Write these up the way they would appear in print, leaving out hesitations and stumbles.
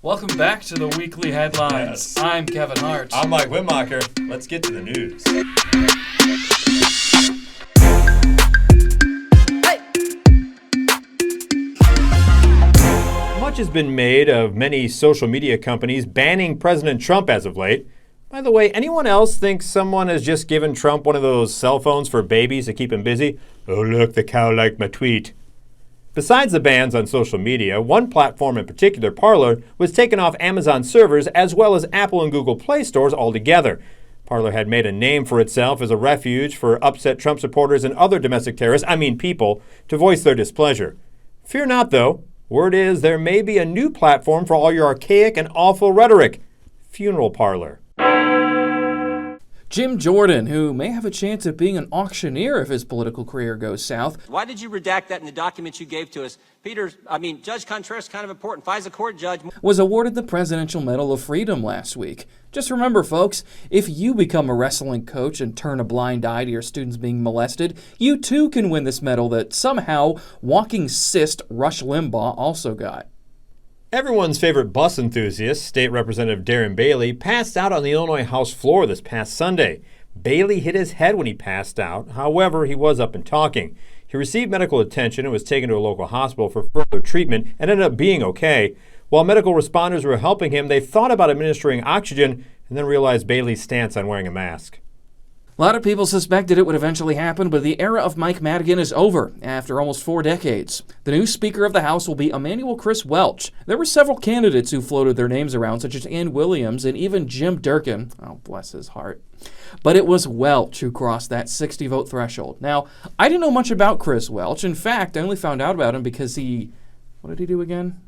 Welcome back to the Weekly Headlines. Yes. I'm Kevin Hart. I'm Mike Wimmacher. Let's get to the news. Much has been made of many social media companies banning President Trump as of late. By the way, anyone else think someone has just given Trump one of those cell phones for babies to keep him busy? Oh, look, the cow liked my tweet. Besides the bans on social media, one platform in particular, Parler, was taken off Amazon servers as well as Apple and Google Play stores altogether. Parler had made a name for itself as a refuge for upset Trump supporters and other domestic terrorists, people, to voice their displeasure. Fear not, though. Word is there may be a new platform for all your archaic and awful rhetoric. Funeral Parlor. Jim Jordan, who may have a chance of being an auctioneer if his political career goes south. Why did you redact that in the documents you gave to us? Judge Contreras is kind of important. FISA court judge Was awarded the Presidential Medal of Freedom last week. Just remember, folks, if you become a wrestling coach and turn a blind eye to your students being molested, you too can win this medal that somehow walking cyst Rush Limbaugh also got. Everyone's favorite bus enthusiast, State Representative Darren Bailey, passed out on the Illinois House floor this past Sunday. Bailey hit his head when he passed out. However, he was up and talking. He received medical attention and was taken to a local hospital for further treatment and ended up being okay. While medical responders were helping him, they thought about administering oxygen and then realized Bailey's stance on wearing a mask. A lot of people suspected it would eventually happen, but the era of Mike Madigan is over after almost 4 decades. The new Speaker of the House will be Emanuel Chris Welch. There were several candidates who floated their names around, such as Ann Williams and even Jim Durkin. Oh, bless his heart. But it was Welch who crossed that 60-vote threshold. Now, I didn't know much about Chris Welch. In fact, I only found out about him because what did he do again?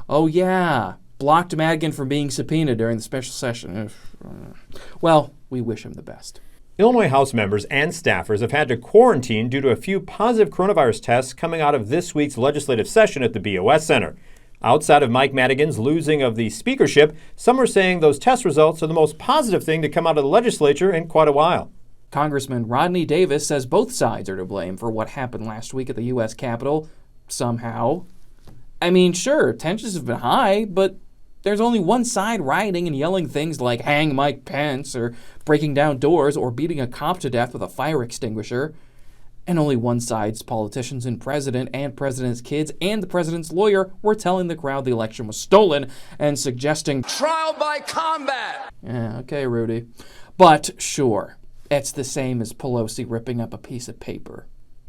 Oh, yeah. Blocked Madigan from being subpoenaed during the special session. Well, we wish him the best. Illinois House members and staffers have had to quarantine due to a few positive coronavirus tests coming out of this week's legislative session at the BOS Center. Outside of Mike Madigan's losing of the speakership, some are saying those test results are the most positive thing to come out of the legislature in quite a while. Congressman Rodney Davis says both sides are to blame for what happened last week at the U.S. Capitol, somehow. Sure, tensions have been high, but there's only one side rioting and yelling things like hang Mike Pence or breaking down doors or beating a cop to death with a fire extinguisher. And only one side's politicians and president's kids and the president's lawyer were telling the crowd the election was stolen and suggesting trial by combat. Yeah, okay, Rudy. But sure, it's the same as Pelosi ripping up a piece of paper.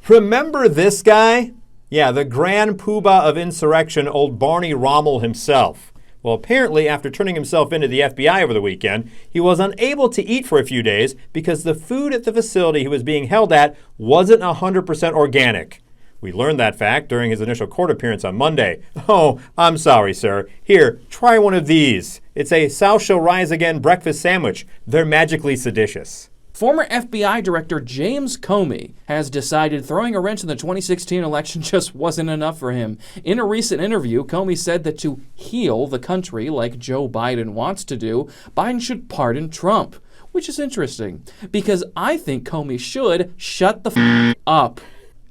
Remember this guy? Yeah, the grand poobah of insurrection, old Barney Rommel himself. Well, apparently, after turning himself into the FBI over the weekend, he was unable to eat for a few days because the food at the facility he was being held at wasn't 100% organic. We learned that fact during his initial court appearance on Monday. Oh, I'm sorry, sir. Here, try one of these. It's a South Shall Rise Again breakfast sandwich. They're magically seditious. Former FBI Director James Comey has decided throwing a wrench in the 2016 election just wasn't enough for him. In a recent interview, Comey said that to heal the country like Joe Biden wants to do, Biden should pardon Trump. Which is interesting, because I think Comey should shut the f*** up.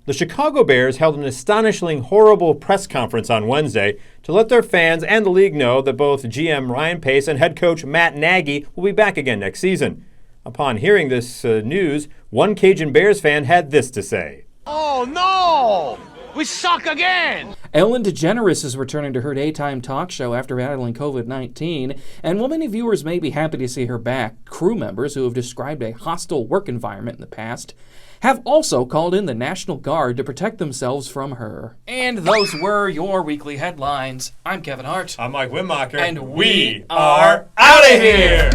The Chicago Bears held an astonishingly horrible press conference on Wednesday to let their fans and the league know that both GM Ryan Pace and head coach Matt Nagy will be back again next season. Upon hearing this news, one Cajun Bears fan had this to say. Oh no! We suck again! Ellen DeGeneres is returning to her daytime talk show after battling COVID-19, and while many viewers may be happy to see her back, crew members who have described a hostile work environment in the past have also called in the National Guard to protect themselves from her. And those were your weekly headlines. I'm Kevin Hart. I'm Mike Wimmacher. And we are out of here!